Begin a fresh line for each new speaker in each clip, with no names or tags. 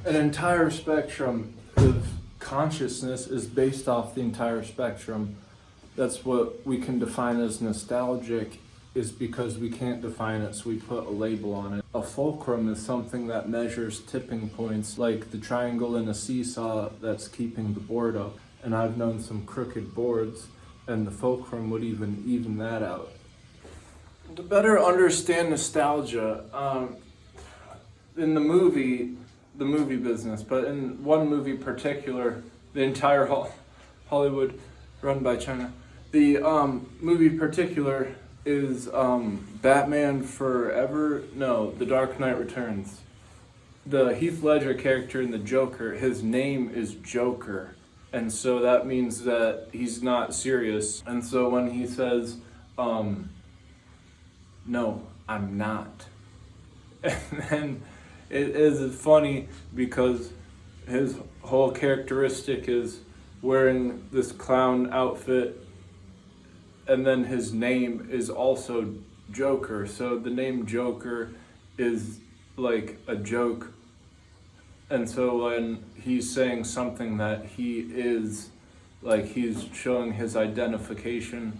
An entire spectrum of consciousness is based off the entire spectrum. That's what we can define as nostalgic, is because we can't define it, so we put a label on it. A fulcrum is something that measures tipping points, like the triangle in a seesaw that's keeping the board up. And I've known some crooked boards, and the fulcrum would even that out. To better understand nostalgia, in the movie business, but in one movie particular, the entire Hollywood run by China, the movie particular is Batman Forever? No, The Dark Knight Returns. The Heath Ledger character in the Joker, his name is Joker. And so that means that he's not serious. And so when he says, no, I'm not. And then it is funny because his whole characteristic is wearing this clown outfit, and then his name is also Joker. So the name Joker is like a joke. And so when he's saying something that he is, like he's showing his identification,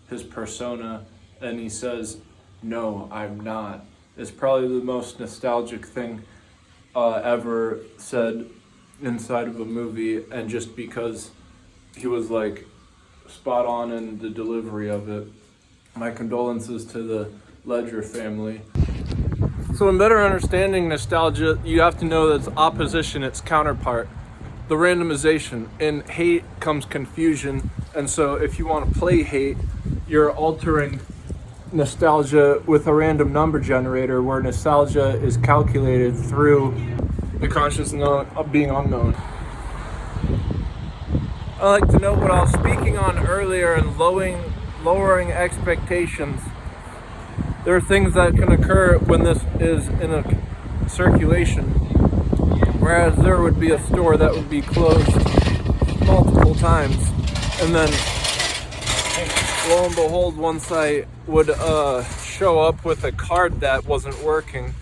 his persona, and he says, no, I'm not, is probably the most nostalgic thing ever said inside of a movie. And just because he was like spot on in the delivery of it. My condolences to the Ledger family. So in better understanding nostalgia, you have to know that it's opposition, its counterpart, the randomization. In hate comes confusion, and so if you want to play hate, you're altering nostalgia with a random number generator, where nostalgia is calculated through the conscious of being unknown. I like to note what I was speaking on earlier and lowering expectations. There are things that can occur when this is in a circulation, whereas there would be a store that would be closed multiple times, and then lo and behold, once I would show up with a card that wasn't working,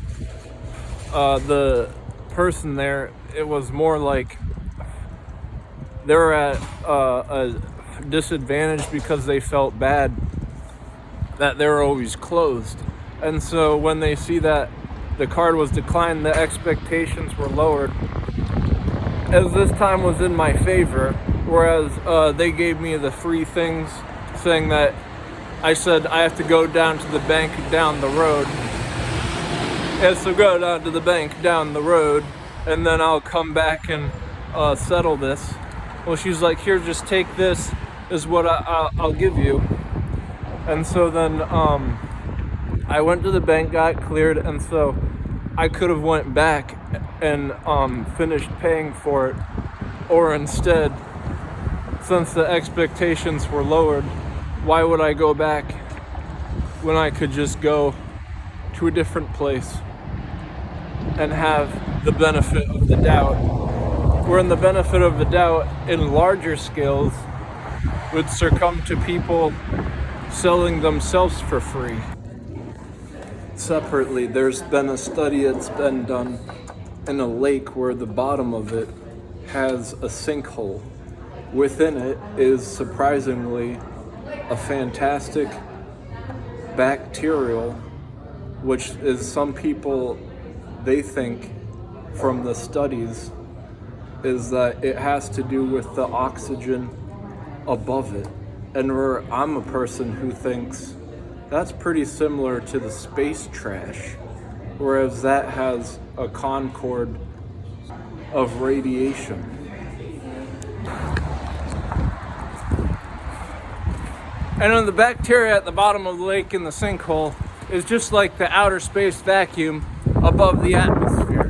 the person there, it was more like they were at a disadvantage because they felt bad that they were always closed. And so when they see that the card was declined, the expectations were lowered, as this time was in my favor, whereas they gave me the free things, saying that I said I have to go down to the bank down the road. And so go down to the bank down the road, and then I'll come back and settle this. Well, she's like, here, just take this, is what I'll give you. And so then I went to the bank, got cleared, and so I could have went back and finished paying for it. Or instead, since the expectations were lowered, why would I go back when I could just go to a different place and have the benefit of the doubt? Where in the benefit of the doubt in larger scales would succumb to people selling themselves for free. Separately, there's been a study that's been done in a lake where the bottom of it has a sinkhole. Within it is surprisingly a fantastic bacterial, which is, some people, they think from the studies, is that it has to do with the oxygen above it. And where I'm a person who thinks that's pretty similar to the space trash, whereas that has a concord of radiation. And then the bacteria at the bottom of the lake in the sinkhole is just like the outer space vacuum above the atmosphere.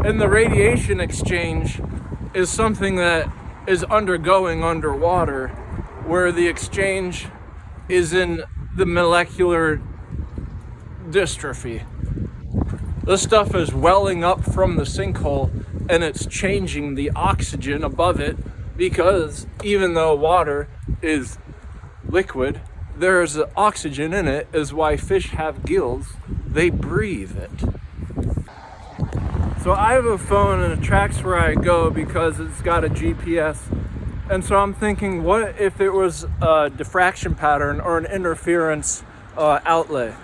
And the radiation exchange is something that is undergoing underwater, where the exchange is in the molecular dystrophy. This stuff is welling up from the sinkhole, and it's changing the oxygen above it, because even though water is liquid, there's oxygen in it, is why fish have gills. They breathe it. So I have a phone and it tracks where I go because it's got a GPS. And so I'm thinking, what if it was a diffraction pattern or an interference outlet?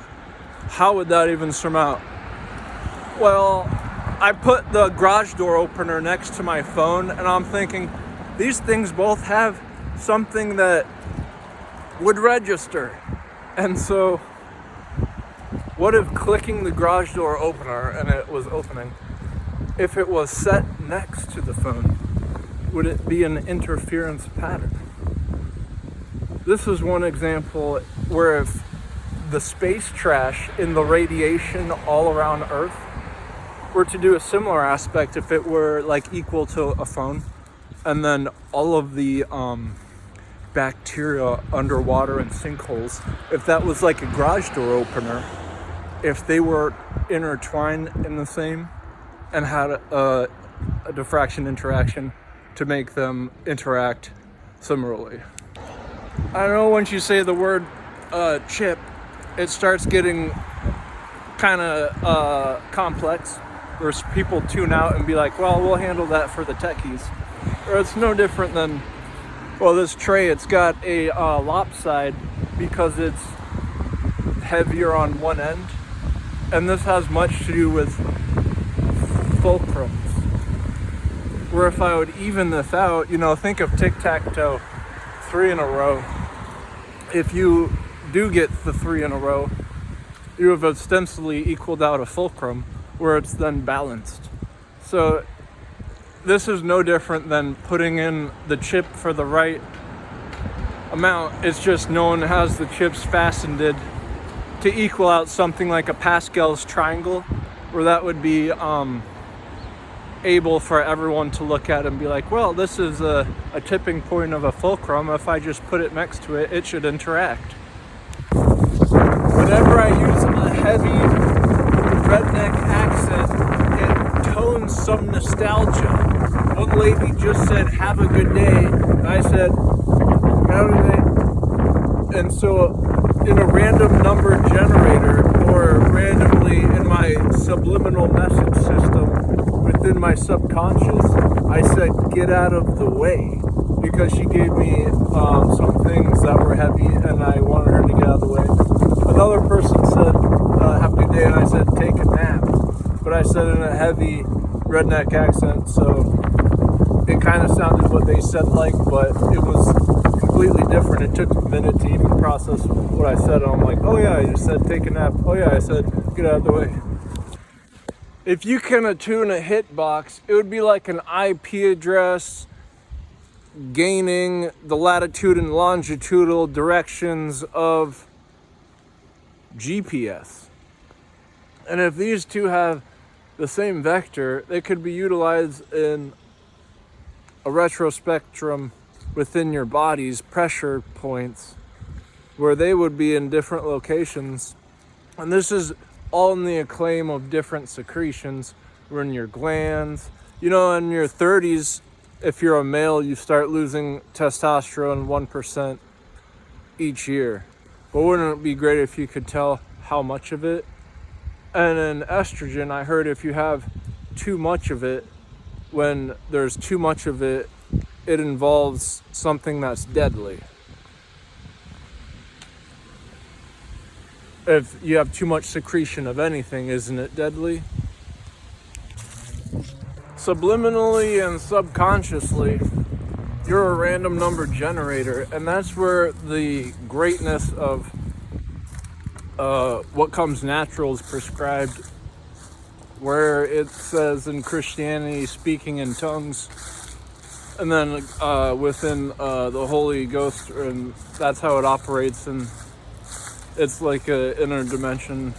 How would that even surmount? Well, I put the garage door opener next to my phone and I'm thinking, these things both have something that would register. And so, what if clicking the garage door opener and it was opening, if it was set next to the phone, would it be an interference pattern? This is one example where if the space trash in the radiation all around Earth were to do a similar aspect, if it were like equal to a phone, and then all of the bacteria underwater in sinkholes, if that was like a garage door opener, if they were intertwined in the same and had a diffraction interaction to make them interact similarly. I know once you say the word chip, it starts getting kind of complex, where people tune out and be like, well, we'll handle that for the techies. Or it's no different than, well, this tray, it's got a lopside because it's heavier on one end. And this has much to do with fulcrums. Where if I would even this out, think of tic-tac-toe, 3 in a row. If you do get the 3 in a row, you have ostensibly equaled out a fulcrum where it's then balanced. So this is no different than putting in the chip for the right amount. It's just no one has the chips fastened to equal out something like a Pascal's triangle, where that would be able for everyone to look at and be like, well, this is a tipping point of a fulcrum. If I just put it next to it, it should interact. Whenever I use a heavy redneck accent, it tones some nostalgia. One lady just said, have a good day. And I said, have a day. And so in a random number generator, or randomly in my subliminal message system within my subconscious, I said, get out of the way, because she gave me some things that were heavy and I wanted her to get out of the way. Another person said, have a good day, and I said, take a nap. But I said in a heavy redneck accent, so it kind of sounded what they said like, but it was completely different. It took a minute to even process what I said. I'm like, oh yeah, I just said take a nap. Oh yeah, I said get out of the way. If you can attune a hitbox, it would be like an IP address gaining the latitude and longitudinal directions of GPS. And if these two have the same vector, they could be utilized in a retrospectrum within your body's pressure points, where they would be in different locations. And this is all in the acclaim of different secretions. We're in your glands. In your 30s, if you're a male, you start losing testosterone 1% each year. But wouldn't it be great if you could tell how much of it? And in estrogen, I heard if you have too much of it, when there's too much of it, it involves something that's deadly. If you have too much secretion of anything, isn't it deadly? Subliminally and subconsciously, you're a random number generator, and that's where the greatness of what comes natural is prescribed, where it says in Christianity, speaking in tongues, and then within the Holy Ghost, and that's how it operates, and it's like an inner dimension